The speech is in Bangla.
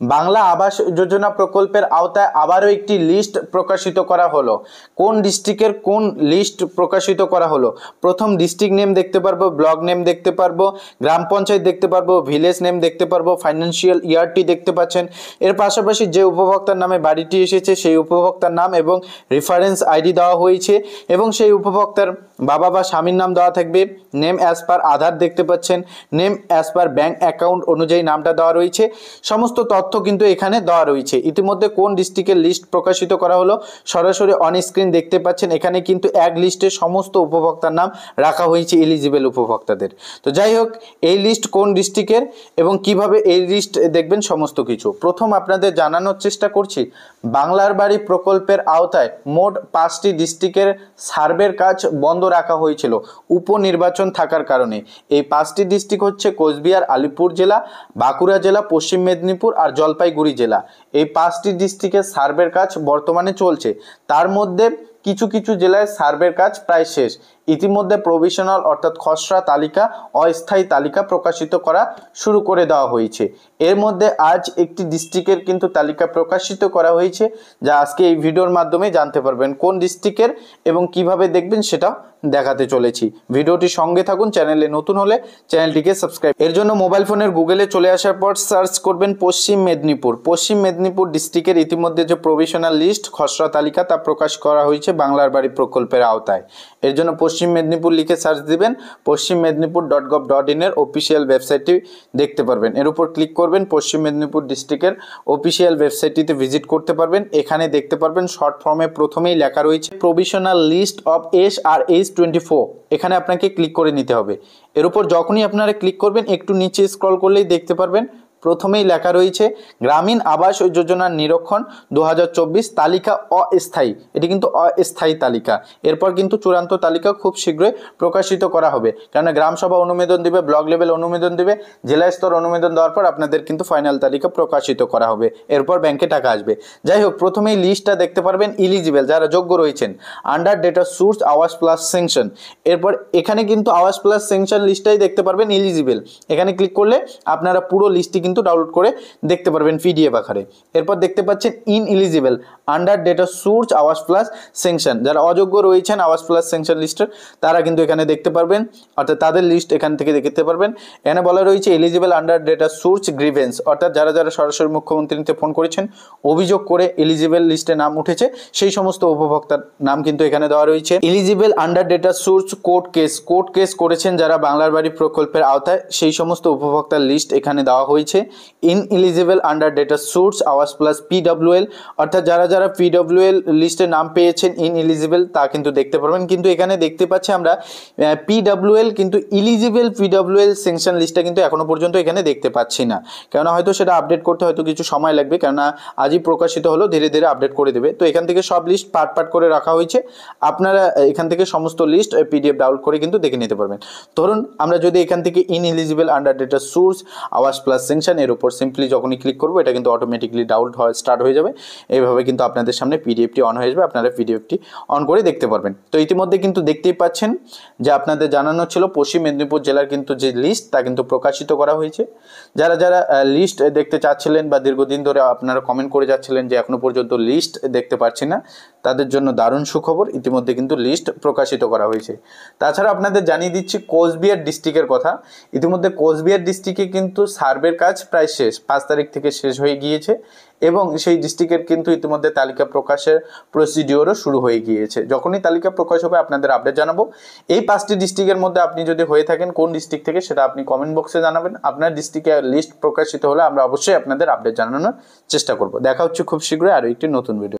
বাংলা আবাস যোজনা প্রকল্পের আওতায় আবারও একটি লিস্ট প্রকাশিত করা হলো। কোন ডিস্ট্রিক্টের কোন লিস্ট প্রকাশিত করা হলো? প্রথম ডিস্ট্রিক্ট নেম দেখতে পারবো, ব্লক নেম দেখতে পারবো, গ্রাম পঞ্চায়েত দেখতে পারবো, ভিলেজ নেম দেখতে পারবো, ফাইন্যান্সিয়াল ইয়ারটি দেখতে পাচ্ছেন। এর পাশাপাশি যে উপভোক্তার নামে বাড়িটি এসেছে সেই উপভোক্তার নাম এবং রেফারেন্স আইডি দেওয়া হয়েছে এবং সেই উপভোক্তার বাবা বা স্বামীর নাম দেওয়া থাকবে। নেম অ্যাজ পার আধার দেখতে পাচ্ছেন, name as per bank account অনুযায়ী নামটা দেওয়া রয়েছে। সমস্ত তথ্য কিন্তু এখানে দেওয়া রয়েছে। ইতিমধ্যে কোন ডিস্ট্রিক্টের লিস্ট প্রকাশিত করা হলো সরাসরি অন স্ক্রিন দেখতে পাচ্ছেন। এখানে কিন্তু এক লিস্টে সমস্ত উপভোক্তার নাম রাখা হয়েছে, এলিজিবল উপভোক্তাদের। তো যাই হোক, এই লিস্ট কোন ডিস্ট্রিক্টের এবং কিভাবে এই লিস্ট দেখবেন সমস্ত কিছু প্রথম আপনাদের জানানোর চেষ্টা করছি। বাংলার বাড়ি প্রকল্পের আওতায় মোট 5টি ডিস্ট্রিক্টের সার্ভের কাজ বন্ধ রাখা হয়েছিল উপনির্বাচন থাকার কারণে। এই 5টি ডিস্ট্রিক্ট হচ্ছে কোচবিহার, আলিপুর জেলা, বাঁকুড়া জেলা, পশ্চিম মেদিনীপুর আর জলপাইগুড়ি জেলা। এই 5টি ডিস্ট্রিক্টের সার্ভের কাজ বর্তমানে চলছে। তার মধ্যে কিছু কিছু জেলায় সার্ভের কাজ প্রায় শেষ। ইতিমধ্যে প্রভিশনাল অর্থাৎ খসড়া তালিকা, অস্থায়ী তালিকা প্রকাশিত করা শুরু করে দেওয়া হয়েছে। এর মধ্যে আজ একটি ডিস্ট্রিক্টের কিন্তু তালিকা প্রকাশিত করা হয়েছে, যা আজকে এই ভিডিওর মাধ্যমে জানতে পারবেন কোন ডিস্ট্রিক্টের এবং কিভাবে দেখবেন সেটাও দেখাতে চলেছি। ভিডিওটি সঙ্গে থাকুন। চ্যানেলে নতুন হলে চ্যানেলটিকে সাবস্ক্রাইব। এর জন্য মোবাইল ফোনের গুগলে চলে আসার পর সার্চ করবেন পশ্চিম মেদিনীপুর। পশ্চিম মেদিনীপুর ডিস্ট্রিক্টের ইতিমধ্যে যে প্রভিশনাল লিস্ট, খসড়া তালিকা তা প্রকাশ করা হয়েছে বাংলার বাড়ি প্রকল্পের আওতায়। এর জন্য পশ্চিম মেদিনীপুর লিখে সার্চ দিবেন। পশ্চিম মেদিনীপুর .gov.in এর অফিসিয়াল ওয়েবসাইটটি দেখতে পারবেন। এর উপর ক্লিক করবেন, পশ্চিম মেদিনীপুর ডিস্ট্রিক্টের অফিসিয়াল ওয়েবসাইটটিতে ভিজিট করতে পারবেন। এখানে দেখতে পারবেন শর্ট ফর্মে প্রথমেই লেখা রয়েছে প্রভিশনাল লিস্ট অফ SRH24। এখানে আপনাকে ক্লিক করে নিতে হবে। এর উপর যখনই আপনারা ক্লিক করবেন একটু নিচে স্ক্রল করলেই দেখতে পারবেন প্রথমেই লেখা রয়েছে গ্রামীণ আবাস যোজনার নিরীক্ষণ 2024 তালিকা অস্থায়ী। এটি কিন্তু অস্থায়ী তালিকা। এরপর কিন্তু চূড়ান্ত তালিকা খুব শীঘ্রই প্রকাশিত করা হবে, কেননা গ্রাম সভা অনুমোদন দেবে, ব্লক লেভেল অনুমোদন দেবে, জেলা স্তর অনুমোদন দেওয়ার পর আপনাদের কিন্তু ফাইনাল তালিকা প্রকাশিত করা হবে। এরপর ব্যাংকে টাকা আসবে। যাই হোক, প্রথমেই লিস্টটা দেখতে পারবেন ইলিজিবল যারা যোগ্য রয়েছেন আন্ডার ডেটা সোর্স আওয়াজ প্লাস সেংশন। এরপর এখানে কিন্তু আওয়াজ প্লাস সেংশন লিস্টটাই দেখতে পারবেন ইলিজিবল। এখানে ক্লিক করলে আপনারা পুরো লিস্টটি কিন্তু ডাউনলোড করে দেখতে পারবেন পিডিএফ আকারে। এরপর দেখতে পাচ্ছেন ইনএলিজিবল আন্ডার ডেটা সোর্স আওয়াজ প্লাস সেংশন। যারা অযোগ্য রয়েছেন আওয়াজ প্লাস সেংশন লিস্টের তারা কিন্তু এখানে দেখতে পারবেন, অর্থাৎ তাদের লিস্ট এখান থেকে দেখতে পারবেন। এখানে বলা রয়েছে eligible under data source grievance, অর্থাৎ যারা যারা সরাসরি মুখ্যমন্ত্রীতে ফোন করেছেন অভিযোগ করে এলিজিবল লিস্টে নাম উঠেছে সেই সমস্ত উপভোক্তার নাম কিন্তু এখানে দেওয়া রয়েছে। Eligible under data source court case করেছেন যারা বাংলার বাড়ি প্রকল্পের আওতায় সেই সমস্ত উপভোক্তার লিস্ট এখানে দেওয়া হয়েছে। ইনএলিজিবল আন্ডার ডেটা সোর্স আওয়াজ প্লাস PWL, অর্থাৎ যারা যারা PWL লিস্টে নাম পেয়েছেন ইনএলিজিবল তা কিন্তু দেখতে পারবেন। কিন্তু এখানে দেখতে পাচ্ছি আমরা PWL কিন্তু ইলিজিবল PWL সেকশন লিস্টটা কিন্তু এখনো পর্যন্ত এখানে দেখতে পাচ্ছি না, কেননা হয়তো সেটা আপডেট করতে হয়তো কিছু সময় লাগবে, কেননা আজই প্রকাশিত হলো, ধীরে ধীরে আপডেট করে দেবে। তো এখান থেকে সব লিস্ট পার্ট করে রাখা হয়েছে। আপনারা এখান থেকে সমস্ত লিস্ট PDF ডাউনলোড করে কিন্তু দেখে নিতে পারবেন। ধরুন আমরা যদি এখান থেকে ইনএলিজিবল আন্ডার ডেটা সোর্স আওয়াজ প্লাস সেকশন এর উপর সিম্পলি যখনই ক্লিক করবো এটা কিন্তু অটোমেটিকলি ডাউনলোড হওয়া স্টার্ট হয়ে যাবে। এইভাবে কিন্তু আপনাদের সামনে PDFটি অন হয়ে যাবে, আপনারা PDFটি অন করে দেখতে পারবেন। তো ইতিমধ্যে কিন্তু দেখতেই পাচ্ছেন যে আপনাদের জানানো ছিল পশ্চিম মেদিনীপুর জেলার কিন্তু যে লিস্ট তা কিন্তু প্রকাশিত করা হয়েছে। যারা যারা লিস্ট দেখতে চাচ্ছিলেন বা দীর্ঘদিন ধরে আপনারা কমেন্ট করে যাচ্ছিলেন যে এখনো পর্যন্ত লিস্ট দেখতে পাচ্ছি না, তাদের জন্য দারুণ সুখবর, ইতিমধ্যে কিন্তু লিস্ট প্রকাশিত করা হয়েছে। তাছাড়া আপনাদের জানিয়ে দিচ্ছি কোচবিহার ডিস্ট্রিক্টের কথা। ইতিমধ্যে কোচবিহার ডিস্ট্রিক্টে কিন্তু সার্ভের কাজ প্রায় শেষ, 5 তারিখ থেকে শেষ হয়ে গিয়েছে এবং সেই ডিস্ট্রিক্টের কিন্তু ইতিমধ্যে তালিকা প্রকাশের প্রসিডিওরও শুরু হয়ে গিয়েছে। যখনই তালিকা প্রকাশ হবে আপনাদের আপডেট জানাবো। এই 5টি ডিস্ট্রিক্টের মধ্যে আপনি যদি হয়ে থাকেন কোন ডিস্ট্রিক্ট থেকে সেটা আপনি কমেন্ট বক্সে জানাবেন। আপনার ডিস্ট্রিক্টে লিস্ট প্রকাশিত হলে আমরা অবশ্যই আপনাদের আপডেট জানানোর চেষ্টা করব। দেখা হচ্ছে খুব শীঘ্রই আরও একটি নতুন ভিডিও।